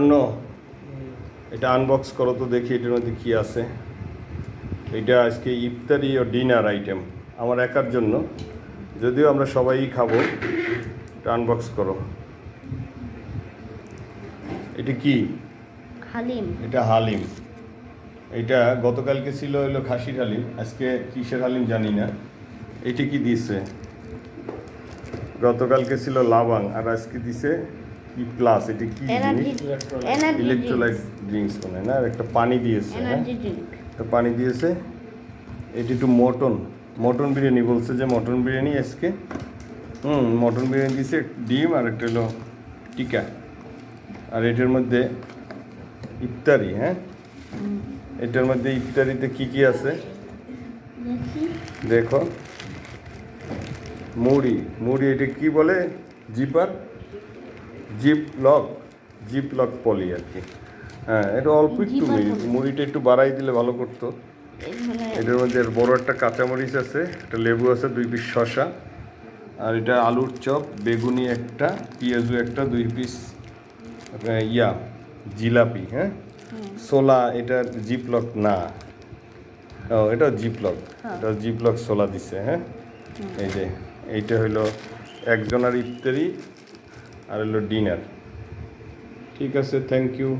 অন্য এটা আনবক্স করো তো দেখি এটার মধ্যে কী আছে। এটা আজকে ইফতারি ও ডিনার আইটেম আমার একার জন্য, যদিও আমরা সবাই খাবো। এটা আনবক্স করো। এটা কি? হালিম। এটা হালিম। এটা গতকালকে ছিল হলো খাসির হালিম, আজকে কিসের হালিম জানি না। এটা কি দিছে? গতকালকে ছিল লাবাং আর আজকে দিছে কি প্লাস। এটা কি জিনিস? ইলেকট্রোলাইট ড্রিঙ্কস মনে হয় না, আর একটা পানি দিয়েছে। হ্যাঁ, একটা পানি দিয়েছে। এটি একটু মটন বিরিয়ানি বলছে, যে মটন বিরিয়ানি আজকে। মটন বিরিয়ানি দিয়েছে, ডিম আর একটা হলো টিকা। আর এটার মধ্যে ইফতারি। হ্যাঁ, এটার মধ্যে ইফতারিতে কি কি আছে দেখো। মুড়ি, এটা কি বলে? জিপ লক পলি আর কি। হ্যাঁ, এটা অল্প একটু মুড়িটা একটু বাড়াই দিলে ভালো করতো। এটার মধ্যে বড় একটা কাঁচামরিচ আছে, একটা লেবু আছে, 2 পিস শসা, আর এটা আলুর চপ, বেগুনি একটা, পেঁয়াজু একটা, 2 পিস জিলাপি। হ্যাঁ, সোলা। এটা জিপলক না, ও এটা জিপলক। এটা জিপলক সোলা দিছে। হ্যাঁ, এই যে এইটা হইলো একজনের ইফতারি আর হলো ডিনার। ঠিক আছে, থ্যাংক ইউ।